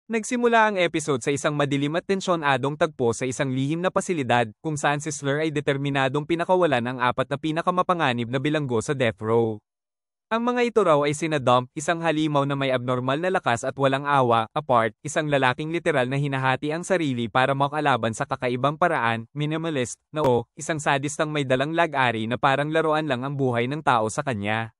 Nagsimula ang episode sa isang madilim at tensyonadong tagpo sa isang lihim na pasilidad, kung saan si Slur ay determinadong pinakawalan ang apat na pinakamapanganib na bilanggo sa death row. Ang mga ito raw ay sina Dump, isang halimaw na may abnormal na lakas at walang awa, Apart, isang lalaking literal na hinahati ang sarili para makalaban sa kakaibang paraan, Minimalist, na isang sadistang may dalang lag-ari na parang laruan lang ang buhay ng tao sa kanya.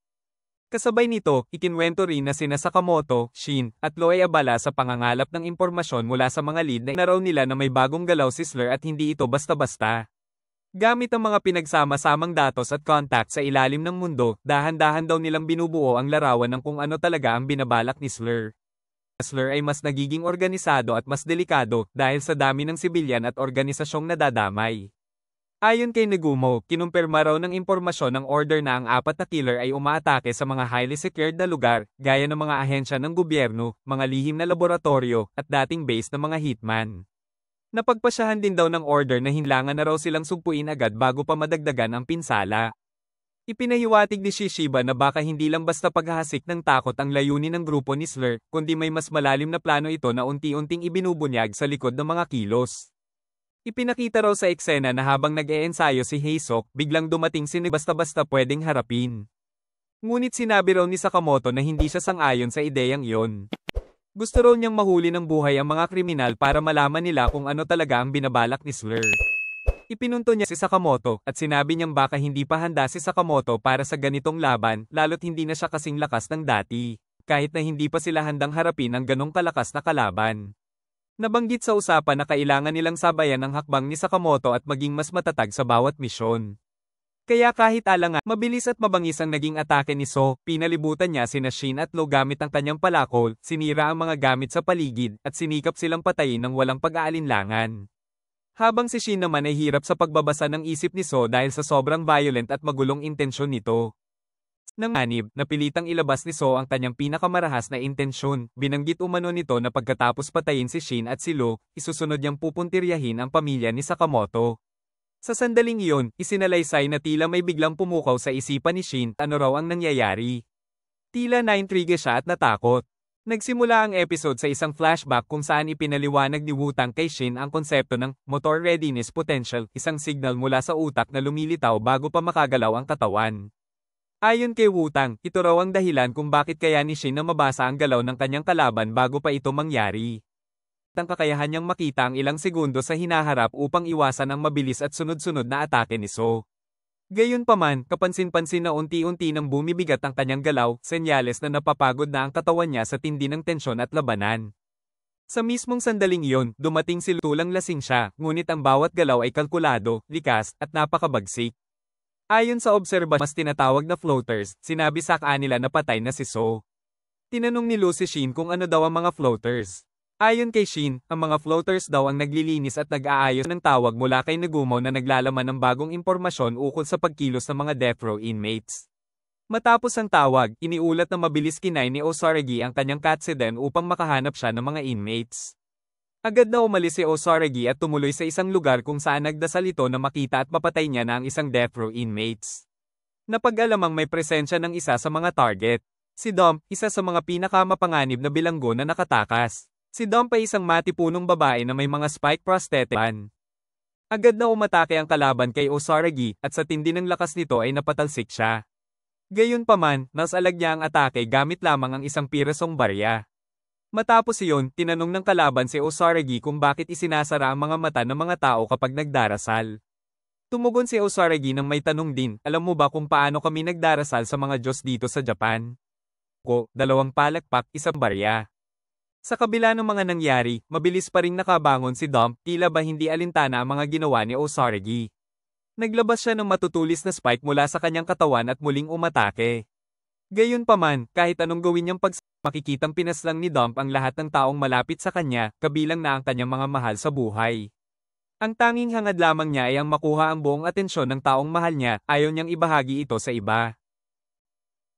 Kasabay nito, ikinwento rin na sina Sakamoto, Shin, at Lo ay abala sa pangangalap ng impormasyon mula sa mga lead na raw nila na may bagong galaw si Slur at hindi ito basta-basta. Gamit ang mga pinagsama-samang datos at contact sa ilalim ng mundo, dahan-dahan daw nilang binubuo ang larawan ng kung ano talaga ang binabalak ni Slur. Slur ay mas nagiging organisado at mas delikado dahil sa dami ng sibilyan at organisasyong nadadamay. Ayon kay Nagumo, kinumpirma raw ng impormasyon ng order na ang apat na killer ay umaatake sa mga highly secured na lugar, gaya ng mga ahensya ng gobyerno, mga lihim na laboratorio, at dating base ng mga hitman. Napagpasyahan din daw ng order na hinlangan na raw silang sugpuin agad bago pa madagdagan ang pinsala. Ipinahiwatig ni Shishiba na baka hindi lang basta paghahasik ng takot ang layunin ng grupo ni Slur, kundi may mas malalim na plano ito na unti-unting ibinubunyag sa likod ng mga kilos. Ipinakita raw sa eksena na habang nag-eensayo si Haesok, biglang dumating si basta-basta pwedeng harapin. Ngunit sinabi raw ni Sakamoto na hindi siya sang-ayon sa ideyang iyon. Gusto raw niyang mahuli ng buhay ang mga kriminal para malaman nila kung ano talaga ang binabalak ni Slur. Ipinunto niya si Sakamoto at sinabi niyang baka hindi pa handa si Sakamoto para sa ganitong laban, lalo't hindi na siya kasing lakas ng dati, kahit na hindi pa sila handang harapin ang ganong kalakas na kalaban. Nabanggit sa usapan na kailangan nilang sabayan ang hakbang ni Sakamoto at maging mas matatag sa bawat misyon. Kaya kahit alangan, mabilis at mabangis ang naging atake ni So, pinalibutan niya sina Shin at Lo gamit ang kanyang palakol, sinira ang mga gamit sa paligid, at sinikap silang patayin ng walang pag-aalinlangan. Habang si Shin naman ay hirap sa pagbabasa ng isip ni So dahil sa sobrang violent at magulong intensyon nito. Nang manib, napilitang ilabas ni So ang kanyang pinakamarahas na intensyon, binanggit umano nito na pagkatapos patayin si Shin at si Lo, isusunod niyang pupuntiryahin ang pamilya ni Sakamoto. Sa sandaling iyon, isinalaysay na tila may biglang pumukaw sa isipan ni Shin, ano raw ang nangyayari. Tila naintriga siya at natakot. Nagsimula ang episode sa isang flashback kung saan ipinaliwanag ni Wutang kay Shin ang konsepto ng motor readiness potential, isang signal mula sa utak na lumilitaw bago pa makagalaw ang katawan. Ayon kay Wutang, ito raw ang dahilan kung bakit kaya ni Shin na mabasa ang galaw ng kanyang kalaban bago pa ito mangyari. Ang kakayahan niyang makita ang ilang segundo sa hinaharap upang iwasan ang mabilis at sunod-sunod na atake ni So. Gayunpaman, kapansin-pansin na unti-unti nang bumibigat ang kanyang galaw, senyales na napapagod na ang katawan niya sa tindi ng tensyon at labanan. Sa mismong sandaling iyon, dumating si tulang lasing siya, ngunit ang bawat galaw ay kalkulado, likas, at napakabagsik. Ayon sa obserbasyon mas tinatawag na floaters, sinabi sa kanila na patay na si So. Tinanong ni Lu si Shin kung ano daw ang mga floaters. Ayon kay Shin, ang mga floaters daw ang naglilinis at nag-aayos ng tawag mula kay Nagumo na naglalaman ng bagong impormasyon ukol sa pagkilos ng mga death row inmates. Matapos ang tawag, iniulat na mabilis kinay ni Osaragi ang kanyang katseden upang makahanap siya ng mga inmates. Agad na umalis si Osaragi at tumuloy sa isang lugar kung saan nagdasal ito na makita at mapatay niya na ang isang death row inmates. Napag-alamang may presensya ng isa sa mga target. Si Dump, isa sa mga pinakamapanganib na bilanggo na nakatakas. Si Dump ay isang matipunong babae na may mga spike prosthetic. Agad na umatake ang kalaban kay Osaragi at sa tindi ng lakas nito ay napatalsik siya. Gayunpaman, nasalag niya ang atake gamit lamang ang isang pirasong barya. Matapos iyon, tinanong ng kalaban si Osaragi kung bakit isinasara ang mga mata ng mga tao kapag nagdarasal. Tumugon si Osaragi nang may tanong din, alam mo ba kung paano kami nagdarasal sa mga Diyos dito sa Japan? 2 palakpak, 1 barya. Sa kabila ng mga nangyari, mabilis pa ring nakabangon si Dump, tila ba hindi alintana ang mga ginawa ni Osaragi. Naglabas siya ng matutulis na spike mula sa kanyang katawan at muling umatake. Gayunpaman, kahit anong gawin niyang makikitang pinaslang ni Dump ang lahat ng taong malapit sa kanya, kabilang na ang kanyang mga mahal sa buhay. Ang tanging hangad lamang niya ay ang makuha ang buong atensyon ng taong mahal niya, ayaw niyang ibahagi ito sa iba.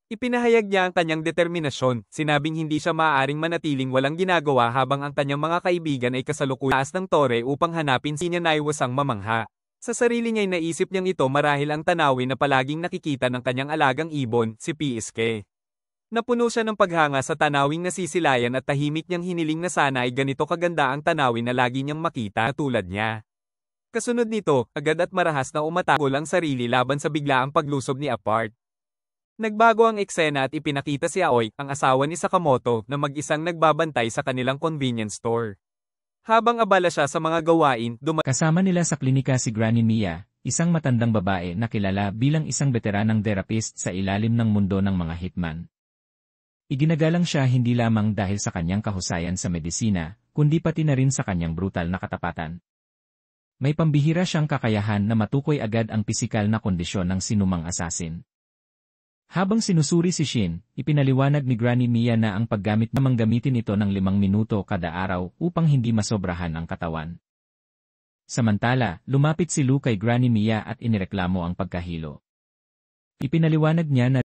Ipinahayag niya ang kanyang determinasyon, sinabing hindi siya maaaring manatiling walang ginagawa habang ang kanyang mga kaibigan ay kasalukuyang taas ng tore upang hanapin si Naiwasang mamangha. Sa sarili niya'y naisip niyang ito marahil ang tanawin na palaging nakikita ng kanyang alagang ibon, si Pieske. Napuno siya ng paghanga sa tanawing nasisilayan at tahimik niyang hiniling na sana ay ganito kaganda ang tanawin na lagi niyang makita tulad niya. Kasunod nito, agad at marahas na umatagol ang sarili laban sa biglaang paglusob ni Apart. Nagbago ang eksena at ipinakita si Aoi, ang asawa ni Sakamoto, na mag-isang nagbabantay sa kanilang convenience store. Habang abala siya sa mga gawain, Kasama nila sa klinika si Granny Mia, isang matandang babae na kilala bilang isang veteranang therapist sa ilalim ng mundo ng mga hitman. Iginagalang siya hindi lamang dahil sa kanyang kahusayan sa medisina, kundi pati na rin sa kanyang brutal na katapatan. May pambihira siyang kakayahan na matukoy agad ang pisikal na kondisyon ng sinumang asasin. Habang sinusuri si Shin, ipinaliwanag ni Granny Mia na ang paggamit namang gamitin ito ng 5 minuto kada araw upang hindi masobrahan ang katawan. Samantala, lumapit si Lu kay Granny Mia at inireklamo ang pagkahilo. Ipinaliwanag niya na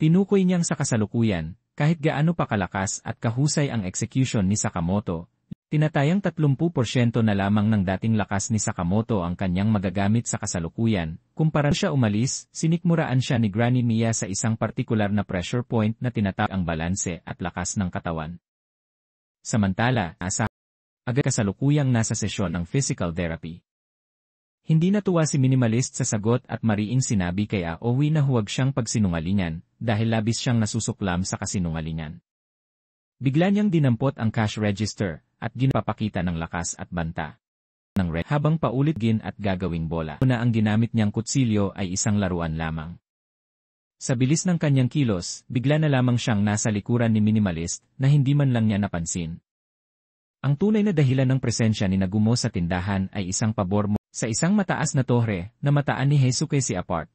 tinukoy niyang sa kasalukuyan, kahit gaano pa kalakas at kahusay ang execution ni Sakamoto, tinatayang 30% na lamang ng dating lakas ni Sakamoto ang kanyang magagamit sa kasalukuyan. Kumpara siya umalis, sinikmuraan siya ni Granny Mia sa isang partikular na pressure point na tinatag ang balanse at lakas ng katawan. Samantala, agad kasalukuyang nasa sesyon ng physical therapy. Hindi natuwa si Minimalist sa sagot at mariing sinabi kay Aoi na huwag siyang pagsinungalingan dahil labis siyang nasusuklam sa kasinungalingan. Bigla niyang dinampot ang cash register at ginapakita ng lakas at banta ng habang paulit-gin at gagawing bola. Una ang ginamit niyang kutsilyo ay isang laruan lamang. Sa bilis ng kanyang kilos, bigla na lamang siyang nasa likuran ni Minimalist na hindi man lang niya napansin. Ang tunay na dahilan ng presensya ni Nagumo sa tindahan ay isang pabor mo sa isang mataas na torre na mataan ni Heisuke si Apart.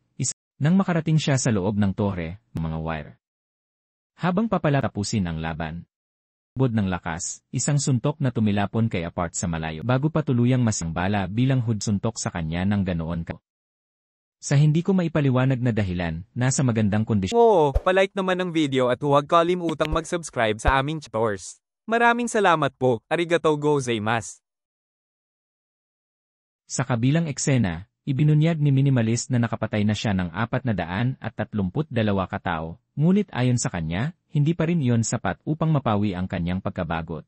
Nang makarating siya sa loob ng torre, mga wire. Habang papalatapusin ang laban. Bod ng lakas, isang suntok na tumilapon kay Apart sa malayo bago pa tuluyang masang bala bilang hudsuntok sa kanya ng ganoon ka. Sa hindi ko maipaliwanag na dahilan, nasa magandang kondisyon. Oo, palike naman ang video at huwag kalimutang mag-subscribe sa aming channels. Maraming salamat po, arigatou gozaimasu. Sa kabilang eksena, ibinunyag ni Minimalist na nakapatay na siya ng 432 katao, ngunit ayon sa kanya, hindi pa rin iyon sapat upang mapawi ang kanyang pagkabagot.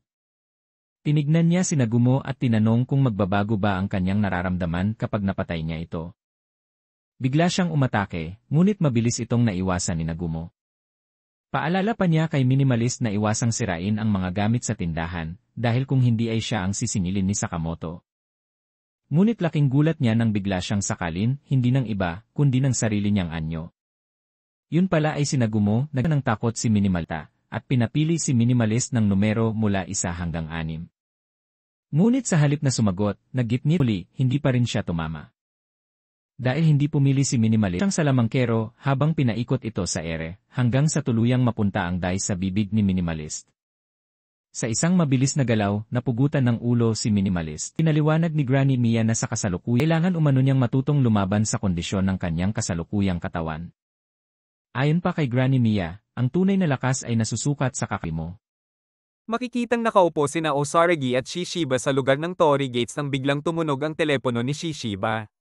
Tinignan niya si Nagumo at tinanong kung magbabago ba ang kanyang nararamdaman kapag napatay niya ito. Bigla siyang umatake, ngunit mabilis itong naiwasan ni Nagumo. Paalala pa niya kay Minimalist na iwasang sirain ang mga gamit sa tindahan, dahil kung hindi ay siya ang sisingilin ni Sakamoto. Ngunit laking gulat niya nang bigla siyang sakalin, hindi ng iba, kundi ng sarili niyang anyo. Yun pala ay si Nagumo, nang takot si Minimalta, at pinapili si Minimalist ng numero mula 1 hanggang 6. Ngunit sa halip na sumagot, naggitngit uli, hindi pa rin siya tumama. Dahil hindi pumili si Minimalist siyang salamangkero habang pinaikot ito sa ere, hanggang sa tuluyang mapunta ang dice sa bibig ni Minimalist. Sa isang mabilis na galaw, napugutan ng ulo si Minimalist. Pinaliwanag ni Granny Mia na sa kasalukuyan, kailangan umano niyang matutong lumaban sa kondisyon ng kanyang kasalukuyang katawan. Ayon pa kay Granny Mia, ang tunay na lakas ay nasusukat sa kakimo. Makikitang nakaupo sina Osaragi at Shishiba sa lugar ng Torii Gates nang biglang tumunog ang telepono ni Shishiba.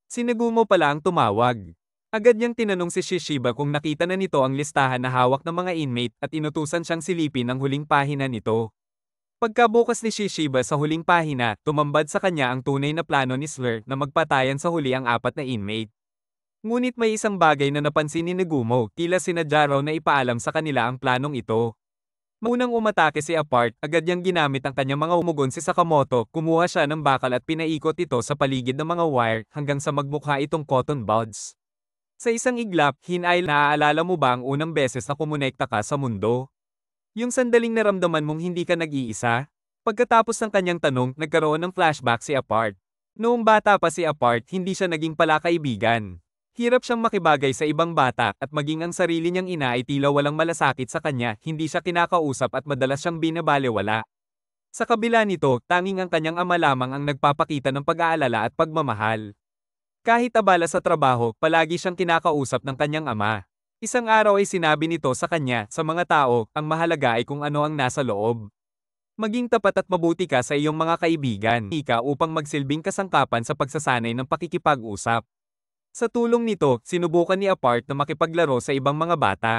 Si Nagumo pala ang tumawag. Agad niyang tinanong si Shishiba kung nakita na nito ang listahan na hawak ng mga inmate at inutusan siyang silipin ang huling pahina nito. Pagkabukas ni Shishiba sa huling pahina, tumambad sa kanya ang tunay na plano ni Slur na magpatayan sa huli ang 4 na inmate. Ngunit may isang bagay na napansin ni Nagumo, tila sinadya raw na ipaalam sa kanila ang planong ito. Munang umatake si Apart, agad niyang ginamit ang kanyang mga umugon si Sakamoto, kumuha siya ng bakal at pinaikot ito sa paligid ng mga wire hanggang sa magmukha itong cotton buds. Sa isang iglap, hinay, naaalala mo ba ang unang beses na kumonekta ka sa mundo? Yung sandaling naramdaman mong hindi ka nag-iisa? Pagkatapos ng kanyang tanong, nagkaroon ng flashback si Apart. Noong bata pa si Apart, hindi siya naging palakaibigan. Hirap siyang makibagay sa ibang bata at maging ang sarili niyang ina ay tila walang malasakit sa kanya, hindi siya kinakausap at madalas siyang binabalewala. Sa kabila nito, tanging ang kanyang ama lamang ang nagpapakita ng pag-aalala at pagmamahal. Kahit abala sa trabaho, palagi siyang kinakausap ng kanyang ama. Isang araw ay sinabi nito sa kanya, sa mga tao, ang mahalaga ay kung ano ang nasa loob. Maging tapat at mabuti ka sa iyong mga kaibigan, upang magsilbing kasangkapan sa pagsasanay ng pakikipag-usap. Sa tulong nito, sinubukan ni Apart na makipaglaro sa ibang mga bata.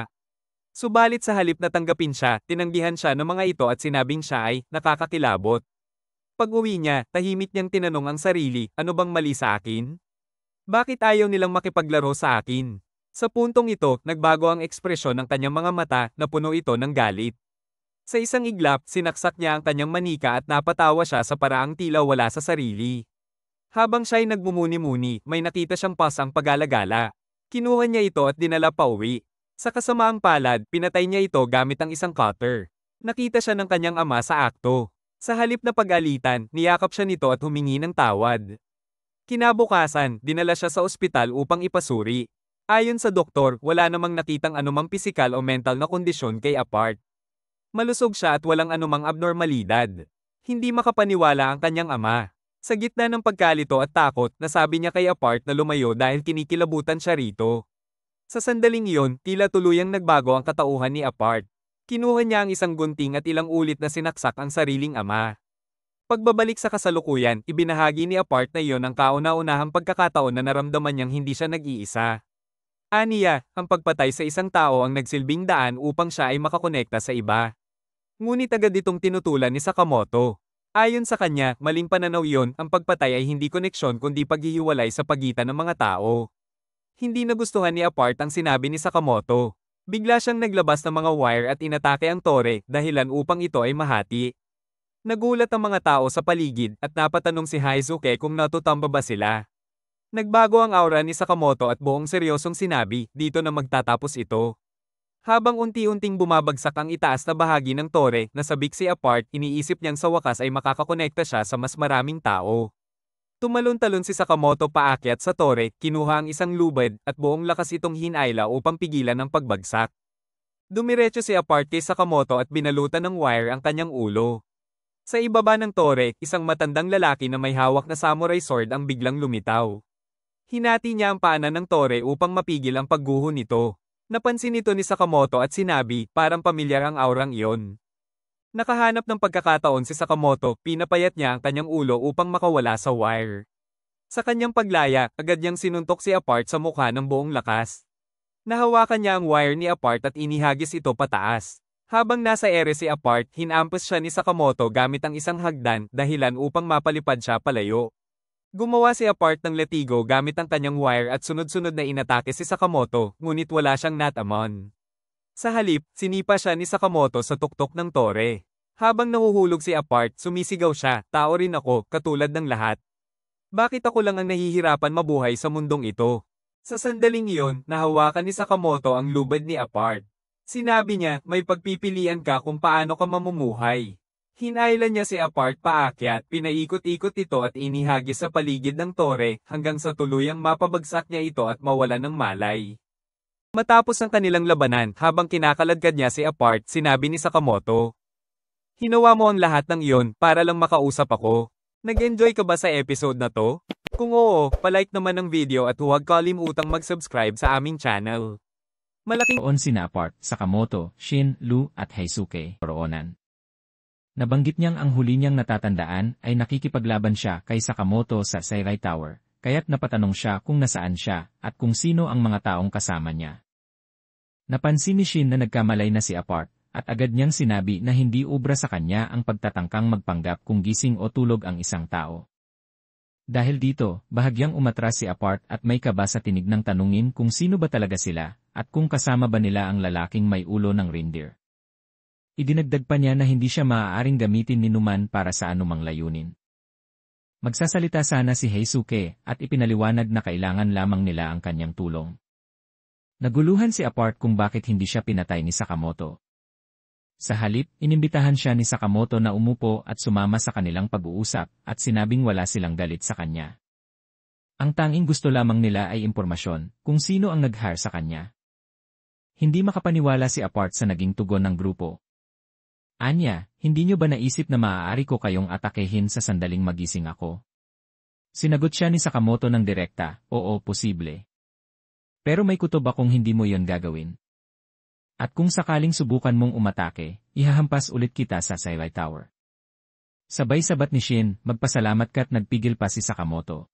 Subalit sa halip na tanggapin siya, tinanggihan siya ng mga ito at sinabing siya ay nakakakilabot. Pag-uwi niya, tahimik niyang tinanong ang sarili, ano bang mali sa akin? Bakit ayaw nilang makipaglaro sa akin? Sa puntong ito, nagbago ang ekspresyon ng kanyang mga mata na puno ito ng galit. Sa isang iglap, sinaksak niya ang kanyang manika at napatawa siya sa paraang tila wala sa sarili. Habang siya'y nagmumuni-muni, may nakita siyang pasang pag-alagala. Kinuha niya ito at dinala pa uwi. Sa kasamaang palad, pinatay niya ito gamit ang isang cutter. Nakita siya ng kanyang ama sa akto. Sa halip na pag-alitan, niyakap siya nito at humingi ng tawad. Kinabukasan, dinala siya sa ospital upang ipasuri. Ayon sa doktor, wala namang nakitang anumang pisikal o mental na kondisyon kay Apart. Malusog siya at walang anumang abnormalidad. Hindi makapaniwala ang kanyang ama. Sa gitna ng pagkalito at takot, nasabi niya kay Apart na lumayo dahil kinikilabutan siya rito. Sa sandaling iyon, tila tuluyang nagbago ang katauhan ni Apart. Kinuha niya ang isang gunting at ilang ulit na sinaksak ang sariling ama. Pagbabalik sa kasalukuyan, ibinahagi ni Apart na iyon ang kauna-unahang pagkakataon na naramdaman niyang hindi siya nag-iisa. Aniya, ang pagpatay sa isang tao ang nagsilbing daan upang siya ay makakonekta sa iba. Ngunit agad itong tinutulan ni Sakamoto. Ayon sa kanya, maling pananaw iyon, ang pagpatay ay hindi koneksyon kundi paghihiwalay sa pagitan ng mga tao. Hindi nagustuhan ni Apart ang sinabi ni Sakamoto. Bigla siyang naglabas ng mga wire at inatake ang tore, dahilan upang ito ay mahati. Nagulat ang mga tao sa paligid at napatanong si Haizuke kung natutamba ba sila. Nagbago ang aura ni Sakamoto at buong seryosong sinabi, dito na magtatapos ito. Habang unti-unting bumabagsak ang itaas na bahagi ng tore, nasabik si Apart, iniisip niyang sa wakas ay makakakonekta siya sa mas maraming tao. Tumalon-talon si Sakamoto paakyat sa tore, kinuha ang isang lubid at buong lakas itong hinayla upang pigilan ang pagbagsak. Dumiretso si Apart kay Sakamoto at binalutan ng wire ang kanyang ulo. Sa ibaba ng tore, isang matandang lalaki na may hawak na samurai sword ang biglang lumitaw. Hinati niya ang paanan ng tore upang mapigil ang pagguho nito. Napansin ito ni Sakamoto at sinabi, parang pamilyar ang aurang iyon. Nakahanap ng pagkakataon si Sakamoto, pinapayat niya ang kanyang ulo upang makawala sa wire. Sa kanyang paglaya, agad niyang sinuntok si Apart sa mukha ng buong lakas. Nahawakan niya ang wire ni Apart at inihagis ito pataas. Habang nasa ere si Apart, hinampas siya ni Sakamoto gamit ang isang hagdan, dahilan upang mapalipad siya palayo. Gumawa si Apart ng latigo gamit ang kanyang wire at sunod-sunod na inatake si Sakamoto, ngunit wala siyang natamon. Sa halip, sinipa siya ni Sakamoto sa tuktok ng tore. Habang nahuhulog si Apart, sumisigaw siya, tao rin ako, katulad ng lahat. Bakit ako lang ang nahihirapan mabuhay sa mundong ito? Sa sandaling iyon, nahawakan ni Sakamoto ang lubid ni Apart. Sinabi niya, may pagpipilian ka kung paano ka mamumuhay. Hinailan niya si Apart paakyat, pinaikot-ikot ito at inihagis sa paligid ng tore, hanggang sa tuluyang mapabagsak niya ito at mawalan ng malay. Matapos ang kanilang labanan, habang kinakaladkad niya si Apart, sinabi ni Sakamoto, hinawa mo ang lahat ng iyon para lang makausap ako. Nag-enjoy ka ba sa episode na to? Kung oo, palike naman ang video at huwag kalimutang mag-subscribe sa aming channel. Malaking sina Apart, Sakamoto, Shin, Lu, at Heisuke, Roonan. Nabanggit niyang ang huli niyang natatandaan ay nakikipaglaban siya kay Sakamoto sa Seirai Tower, kaya't napatanong siya kung nasaan siya at kung sino ang mga taong kasama niya. Napansin ni Shin na nagkamalay na si Apart, at agad niyang sinabi na hindi ubra sa kanya ang pagtatangkang magpanggap kung gising o tulog ang isang tao. Dahil dito, bahagyang umatras si Apart at may kaba sa tinig ng tanungin kung sino ba talaga sila, at kung kasama ba nila ang lalaking may ulo ng reindeer. Idinagdag pa niya na hindi siya maaaring gamitin ni Numan para sa anumang layunin. Magsasalita sana si Heisuke at ipinaliwanag na kailangan lamang nila ang kanyang tulong. Naguluhan si Apart kung bakit hindi siya pinatay ni Sakamoto. Sa halip, inimbitahan siya ni Sakamoto na umupo at sumama sa kanilang pag-uusap at sinabing wala silang galit sa kanya. Ang tanging gusto lamang nila ay impormasyon kung sino ang nag-hire sa kanya. Hindi makapaniwala si Apart sa naging tugon ng grupo. Anya, hindi niyo ba naisip na maaari ko kayong atakehin sa sandaling magising ako? Sinagot siya ni Sakamoto ng direkta, oo, posible. Pero may kutob akong hindi mo yon gagawin. At kung sakaling subukan mong umatake, ihahampas ulit kita sa Seirai Tower. Sabay-sabat ni Shin, magpasalamat ka't nagpigil pa si Sakamoto.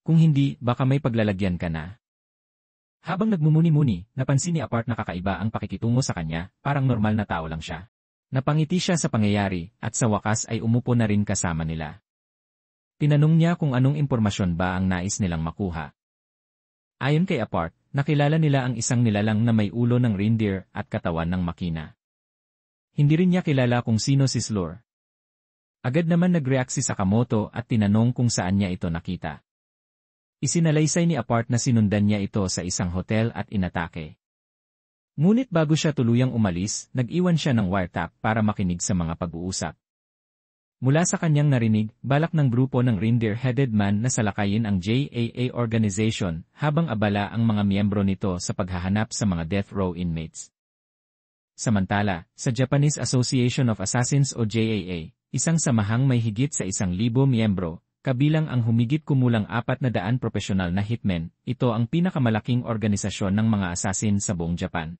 Kung hindi, baka may paglalagyan ka na. Habang nagmumuni-muni, napansin ni Apart na kakaiba ang pakikitungo sa kanya, parang normal na tao lang siya. Napangiti siya sa pangyayari, at sa wakas ay umupo na rin kasama nila. Tinanong niya kung anong impormasyon ba ang nais nilang makuha. Ayon kay Apart, nakilala nila ang isang nilalang na may ulo ng reindeer at katawan ng makina. Hindi rin niya kilala kung sino si Slur. Agad naman nag-react si Sakamoto at tinanong kung saan niya ito nakita. Isinalaysay ni Apart na sinundan niya ito sa isang hotel at inatake. Ngunit bago siya tuluyang umalis, nag-iwan siya ng wiretap para makinig sa mga pag-uusap. Mula sa kanyang narinig, balak ng grupo ng reindeer-headed man na salakayin ang JAA organization habang abala ang mga miyembro nito sa paghahanap sa mga death row inmates. Samantala, sa Japanese Association of Assassins o JAA, isang samahang may higit sa 1,000 miyembro, kabilang ang humigit kumulang 400 profesional na hitmen, ito ang pinakamalaking organisasyon ng mga assassin sa buong Japan.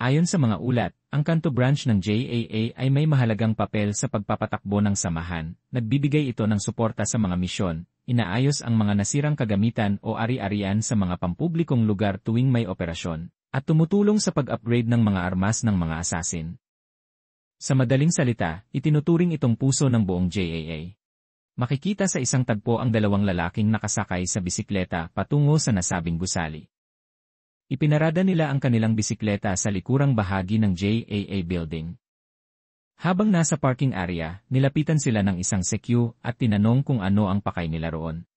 Ayon sa mga ulat, ang Kanto branch ng JAA ay may mahalagang papel sa pagpapatakbo ng samahan, nagbibigay ito ng suporta sa mga misyon, inaayos ang mga nasirang kagamitan o ari-arian sa mga pampublikong lugar tuwing may operasyon, at tumutulong sa pag-upgrade ng mga armas ng mga assassin. Sa madaling salita, itinuturing itong puso ng buong JAA. Makikita sa isang tagpo ang dalawang lalaking nakasakay sa bisikleta patungo sa nasabing gusali. Ipinarada nila ang kanilang bisikleta sa likurang bahagi ng JAA building. Habang nasa parking area, nilapitan sila ng isang sekyu at tinanong kung ano ang pakay nila roon.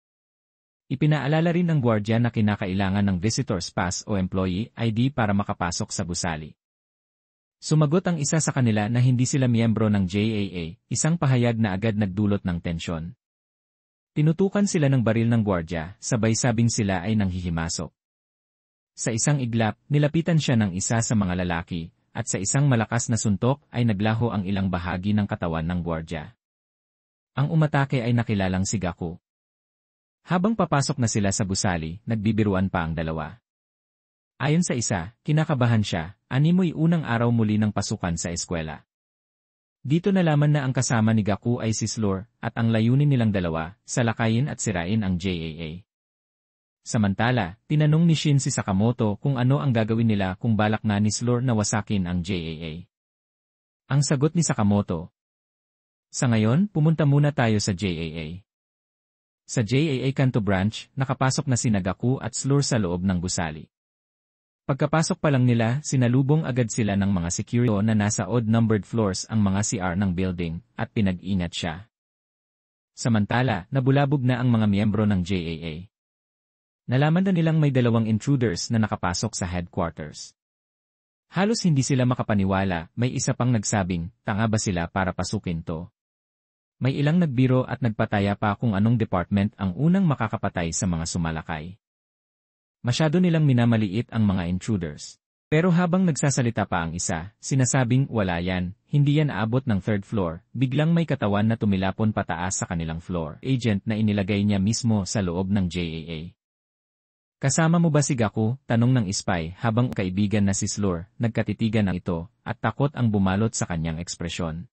Ipinaalala rin ng gwardiya na kinakailangan ng visitor's pass o employee ID para makapasok sa gusali. Sumagot ang isa sa kanila na hindi sila miyembro ng JAA, isang pahayag na agad nagdulot ng tensyon. Tinutukan sila ng baril ng gwardiya, sabay sabing sila ay nanghihimasok. Sa isang iglap, nilapitan siya ng isa sa mga lalaki, at sa isang malakas na suntok ay naglaho ang ilang bahagi ng katawan ng gwardiya. Ang umatake ay nakilalang si Gaku. Habang papasok na sila sa gusali, nagbibiruan pa ang dalawa. Ayon sa isa, kinakabahan siya, animoy unang araw muli ng pasukan sa eskwela. Dito nalaman na ang kasama ni Gaku ay si Slur, at ang layunin nilang dalawa, salakayin at sirain ang JAA. Samantala, tinanong ni Shin si Sakamoto kung ano ang gagawin nila kung balak nga ni Slur na wasakin ang JAA. Ang sagot ni Sakamoto, "Sa ngayon, pumunta muna tayo sa JAA." Sa JAA Kanto branch, nakapasok na sina Gaku at Slur sa loob ng gusali. Pagkapasok pa lang nila, sinalubong agad sila ng mga security na nasa odd-numbered floors ang mga CR ng building, at pinag-ingat siya. Samantala, nabulabog na ang mga miyembro ng JAA. Nalaman na nilang may dalawang intruders na nakapasok sa headquarters. Halos hindi sila makapaniwala, may isa pang nagsabing, tanga ba sila para pasukin to? May ilang nagbiro at nagpataya pa kung anong department ang unang makakapatay sa mga sumalakay. Masyado nilang minamaliit ang mga intruders. Pero habang nagsasalita pa ang isa, sinasabing wala yan, hindi yan aabot ng third floor, biglang may katawan na tumilapon pataas sa kanilang floor. Agent na inilagay niya mismo sa loob ng JAA. Kasama mo ba si Gaku? Tanong ng spy habang kaibigan na si Slur, nagkatitigan ang ito, at takot ang bumalot sa kanyang ekspresyon.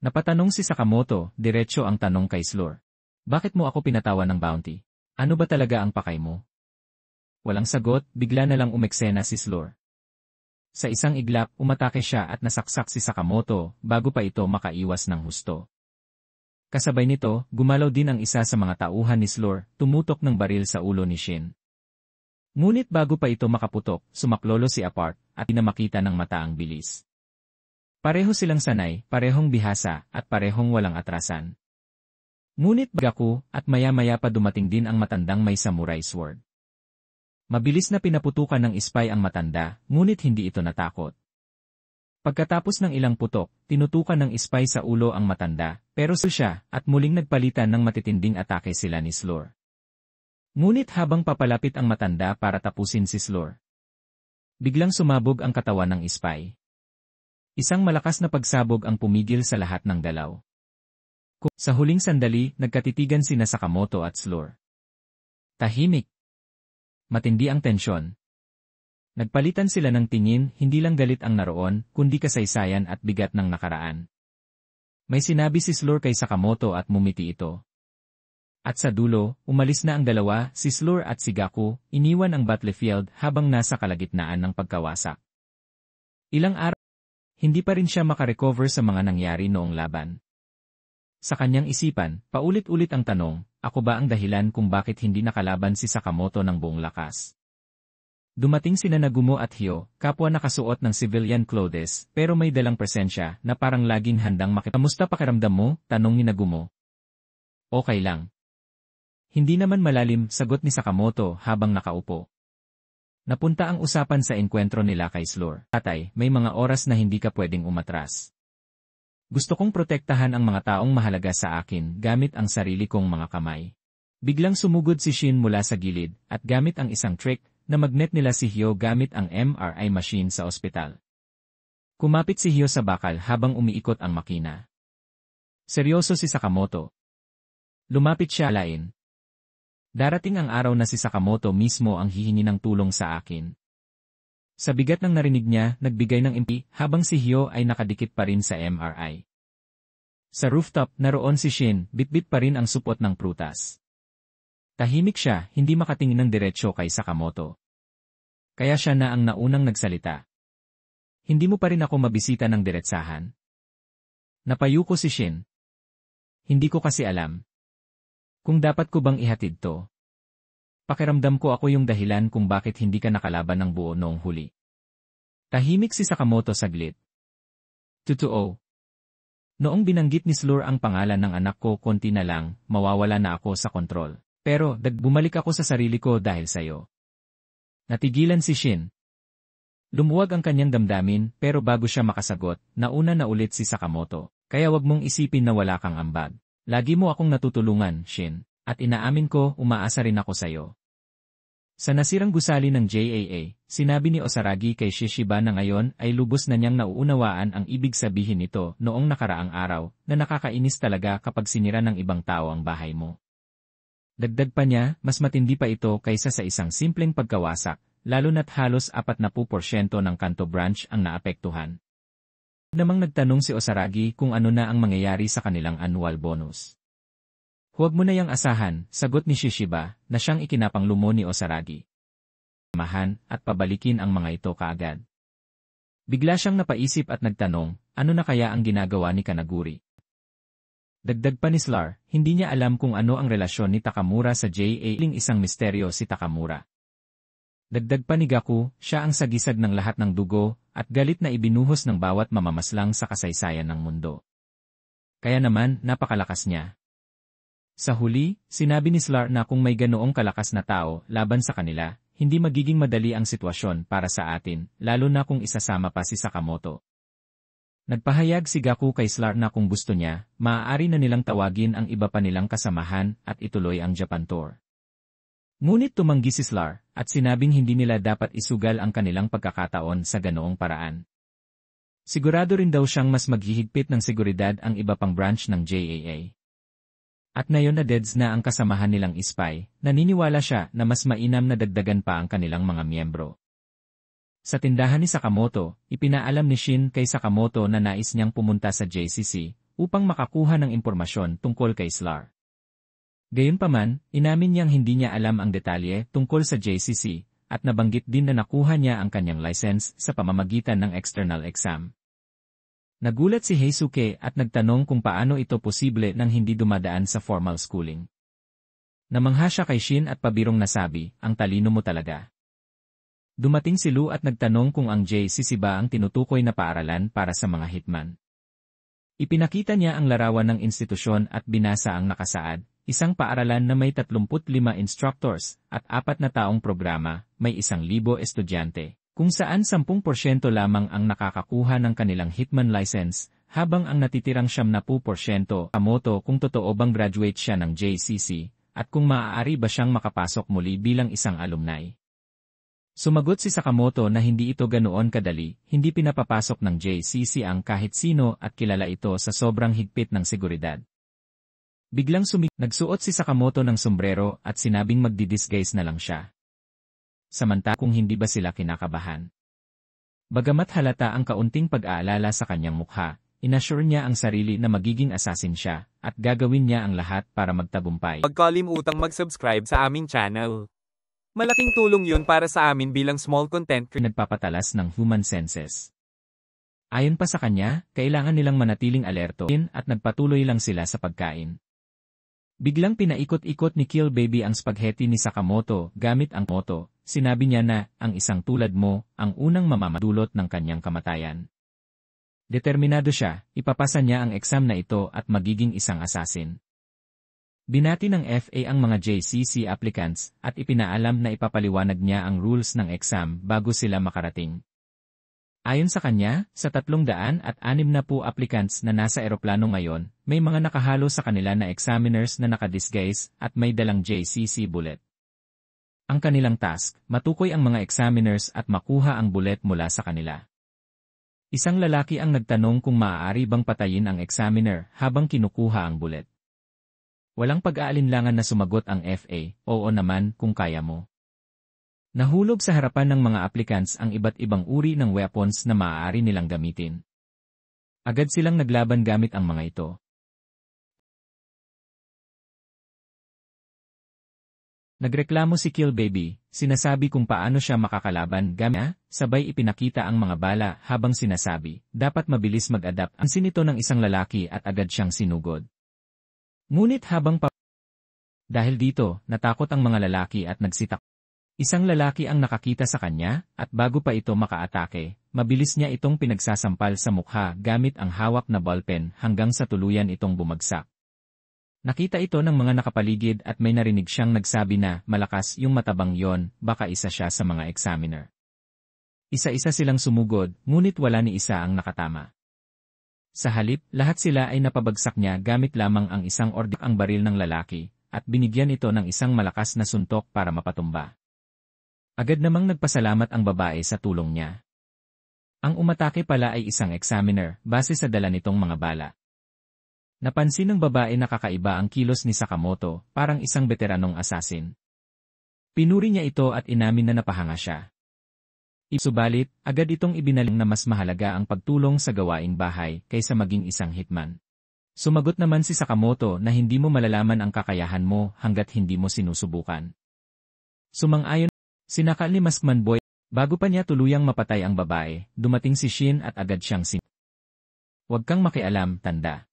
Napatanong si Sakamoto, diretso ang tanong kay Slur. Bakit mo ako pinatawan ng bounty? Ano ba talaga ang pakay mo? Walang sagot, bigla na lang umeksena si Slur. Sa isang iglap, umatake siya at nasaksak si Sakamoto bago pa ito makaiwas ng husto. Kasabay nito, gumalaw din ang isa sa mga tauhan ni Slur, tumutok ng baril sa ulo ni Shin. Ngunit bago pa ito makaputok, sumaklolo si Apart at pinamakita ng mata ang bilis. Pareho silang sanay, parehong bihasa, at parehong walang atrasan. Ngunit Gaku, at maya-maya pa dumating din ang matandang may samurai sword. Mabilis na pinaputukan ng spy ang matanda, ngunit hindi ito natakot. Pagkatapos ng ilang putok, tinutukan ng spy sa ulo ang matanda, pero siya, at muling nagpalitan ng matitinding atake sila ni Slur. Ngunit habang papalapit ang matanda para tapusin si Slur, biglang sumabog ang katawan ng spy. Isang malakas na pagsabog ang pumigil sa lahat ng dalaw. Sa huling sandali, nagkatitigan sina Sakamoto at Slur. Tahimik. Matindi ang tensyon. Nagpalitan sila ng tingin, hindi lang galit ang naroon, kundi kasaysayan at bigat ng nakaraan. May sinabi si Slur kay Sakamoto at mumiti ito. At sa dulo, umalis na ang dalawa, si Slur at si Gaku, iniwan ang battlefield habang nasa kalagitnaan ng pagkawasak. Ilang araw, hindi pa rin siya makarecover sa mga nangyari noong laban. Sa kanyang isipan, paulit-ulit ang tanong, ako ba ang dahilan kung bakit hindi nakalaban si Sakamoto ng buong lakas? Dumating sina Nagumo at Hyo, kapwa nakasuot ng civilian clothes, pero may dalang presensya na parang laging handang Kamusta pakiramdam mo? Tanong ni Nagumo. Okay lang. Hindi naman malalim, sagot ni Sakamoto habang nakaupo. Napunta ang usapan sa engkwentro nila kay Slur. Tatay, may mga oras na hindi ka pwedeng umatras. Gusto kong protektahan ang mga taong mahalaga sa akin gamit ang sarili kong mga kamay. Biglang sumugod si Shin mula sa gilid at gamit ang isang trick na magnet nila si Hyo gamit ang MRI machine sa ospital. Kumapit si Hyo sa bakal habang umiikot ang makina. Seryoso si Sakamoto. Lumapit siya alain. Darating ang araw na si Sakamoto mismo ang hihingi ng tulong sa akin. Sa bigat ng narinig niya, nagbigay ng impi habang si Hyo ay nakadikit pa rin sa MRI. Sa rooftop, naroon si Shin, bitbit pa rin ang supot ng prutas. Tahimik siya, hindi makatingin ng diretsyo kay Sakamoto. Kaya siya na ang naunang nagsalita. Hindi mo pa rin ako mabisita ng diretsahan. Napayuko si Shin. Hindi ko kasi alam. Kung dapat ko bang ihatid to? Pakiramdam ko ako yung dahilan kung bakit hindi ka nakalaban ng buo noong huli. Tahimik si Sakamoto saglit. Totoo. Noong binanggit ni Slur ang pangalan ng anak ko konti na lang, mawawala na ako sa kontrol. Pero, bumalik ako sa sarili ko dahil sayo. Natigilan si Shin. Lumuwag ang kanyang damdamin pero bago siya makasagot, nauna na ulit si Sakamoto. Kaya wag mong isipin na wala kang ambag. Lagi mo akong natutulungan, Shin, at inaamin ko umaasa rin ako sayo. Sa nasirang gusali ng JAA, sinabi ni Osaragi kay Shishiba na ngayon ay lubos na niyang nauunawaan ang ibig sabihin nito noong nakaraang araw na nakakainis talaga kapag sinira ng ibang tao ang bahay mo. Dagdag pa niya, mas matindi pa ito kaysa sa isang simpleng pagkawasak, lalo na't halos 40% ng Kanto branch ang naapektuhan. Namang nagtanong si Osaragi kung ano na ang mangyayari sa kanilang annual bonus. Huwag mo na yang asahan, sagot ni Shishiba, na siyang ikinapanglumo ni Osaragi. Mahan at pabalikin ang mga ito kaagad. Bigla siyang napaisip at nagtanong, ano na kaya ang ginagawa ni Kanaguri? Dagdag pa ni Slur, hindi niya alam kung ano ang relasyon ni Takamura sa JA. Isang misteryo si Takamura. Dagdag pa ni Gaku, siya ang sagisag ng lahat ng dugo, at galit na ibinuhos ng bawat mamamaslang sa kasaysayan ng mundo. Kaya naman, napakalakas niya. Sa huli, sinabi ni Slur na kung may ganoong kalakas na tao laban sa kanila, hindi magiging madali ang sitwasyon para sa atin, lalo na kung isasama pa si Sakamoto. Nagpahayag si Gaku kay Slur na kung gusto niya, maaari na nilang tawagin ang iba pa nilang kasamahan at ituloy ang Japan Tour. Ngunit tumanggi si Slur, at sinabing hindi nila dapat isugal ang kanilang pagkakataon sa ganoong paraan. Sigurado rin daw siyang mas maghihigpit ng seguridad ang iba pang branch ng JAA. At ngayon na deads na ang kasamahan nilang ispy, naniniwala siya na mas mainam na dagdagan pa ang kanilang mga miyembro. Sa tindahan ni Sakamoto, ipinaalam ni Shin kay Sakamoto na nais niyang pumunta sa JCC upang makakuha ng impormasyon tungkol kay Slur. Gayunpaman, inamin niyang hindi niya alam ang detalye tungkol sa JCC, at nabanggit din na nakuha niya ang kanyang license sa pamamagitan ng external exam. Nagulat si Heisuke at nagtanong kung paano ito posible nang hindi dumadaan sa formal schooling. Namangha siya kay Shin at pabirong nasabi, ang talino mo talaga. Dumating si Lu at nagtanong kung ang JCC ba ang tinutukoy na paaralan para sa mga hitman. Ipinakita niya ang larawan ng institusyon at binasa ang nakasaad. Isang paaralan na may 35 instructors at 4 na taong programa, may 1,000 estudyante, kung saan 10% lamang ang nakakakuha ng kanilang hitman license, habang ang natitirang 70% Sakamoto kung totoo bang graduate siya ng JCC, at kung maaari ba siyang makapasok muli bilang isang alumni. Sumagot si Sakamoto na hindi ito ganoon kadali, hindi pinapapasok ng JCC ang kahit sino at kilala ito sa sobrang higpit ng seguridad. Biglang nagsuot si Sakamoto ng sombrero at sinabing magdidisguise na lang siya. Samantala kung hindi ba sila kinakabahan. Bagamat halata ang kaunting pag-aalala sa kanyang mukha, inassure niya ang sarili na magiging assassin siya, at gagawin niya ang lahat para magtagumpay. Huwag kalimutang mag-subscribe sa aming channel. Malaking tulong yun para sa amin bilang small content creator. Nagpapatalas ng human senses. Ayon pa sa kanya, kailangan nilang manatiling alerto at nagpatuloy lang sila sa pagkain. Biglang pinaikot-ikot ni Kill Baby ang spaghetti ni Sakamoto gamit ang moto. Sinabi niya na, ang isang tulad mo, ang unang mamamadulot ng kanyang kamatayan. Determinado siya, ipapasa niya ang exam na ito at magiging isang assassin. Binati ng FA ang mga JCC applicants at ipinaalam na ipapaliwanag niya ang rules ng exam bago sila makarating. Ayon sa kanya, sa 360 applicants na nasa eroplano ngayon, may mga nakahalo sa kanila na examiners na nakadisguise at may dalang JCC bullet. Ang kanilang task, matukoy ang mga examiners at makuha ang bullet mula sa kanila. Isang lalaki ang nagtanong kung maaari bang patayin ang examiner habang kinukuha ang bullet. Walang pag-aalinlangan na sumagot ang FA, oo naman kung kaya mo. Nahulog sa harapan ng mga applicants ang iba't ibang uri ng weapons na maaari nilang gamitin. Agad silang naglaban gamit ang mga ito. Nagreklamo si Kill Baby, sinasabi kung paano siya makakalaban gamit, sabay ipinakita ang mga bala habang sinasabi, dapat mabilis mag-adapt. Ansin ito ng isang lalaki at agad siyang sinugod. Ngunit habang dahil dito, natakot ang mga lalaki at nagsitak. Isang lalaki ang nakakita sa kanya, at bago pa ito makaatake, mabilis niya itong pinagsasampal sa mukha gamit ang hawak na ballpen hanggang sa tuluyan itong bumagsak. Nakita ito ng mga nakapaligid at may narinig siyang nagsabi na, malakas yung matabang yon, baka isa siya sa mga examiner. Isa-isa silang sumugod, ngunit wala ni isa ang nakatama. Sa halip, lahat sila ay napabagsak niya gamit lamang ang isang ordik ang baril ng lalaki, at binigyan ito ng isang malakas na suntok para mapatumba. Agad namang nagpasalamat ang babae sa tulong niya. Ang umatake pala ay isang examiner, base sa dala nitong mga bala. Napansin ng babae na kakaiba ang kilos ni Sakamoto, parang isang veteranong assassin. Pinuri niya ito at inamin na napahanga siya. Subalit, agad itong ibinaling na mas mahalaga ang pagtulong sa gawaing bahay kaysa maging isang hitman. Sumagot naman si Sakamoto na hindi mo malalaman ang kakayahan mo hanggat hindi mo sinusubukan. Sumang-ayon, sinakal ni Maskman Boy. Bago pa niya tuluyang mapatay ang babae, dumating si Shin at agad siyang Huwag kang makialam, tanda.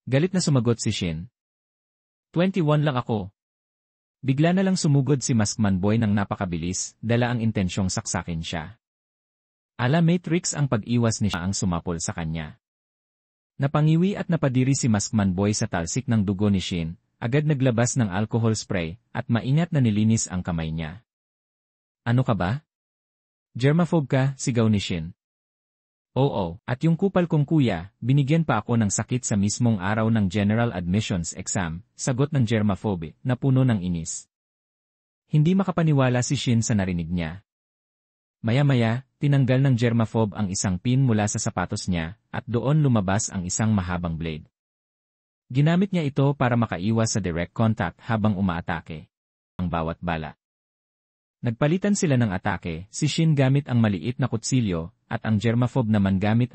Galit na sumagot si Shin. 21 lang ako. Bigla na lang sumugod si Maskman Boy ng napakabilis, dala ang intensyong saksakin siya. May tricks ang pag-iwas ni siya ang sumapol sa kanya. Napangiwi at napadiri si Maskman Boy sa talsik ng dugo ni Shin, agad naglabas ng alcohol spray, at maingat na nilinis ang kamay niya. Ano ka ba? Germaphobe ka, sigaw ni Shin. Oo, at yung kupal kong kuya, binigyan pa ako ng sakit sa mismong araw ng General Admissions Exam, sagot ng germaphobe, na puno ng inis. Hindi makapaniwala si Shin sa narinig niya. Maya-maya, tinanggal ng germaphobe ang isang pin mula sa sapatos niya, at doon lumabas ang isang mahabang blade. Ginamit niya ito para makaiwas sa direct contact habang umaatake ang bawat bala. Nagpalitan sila ng atake, si Shin gamit ang maliit na kutsilyo, at ang germaphobe naman gamit ang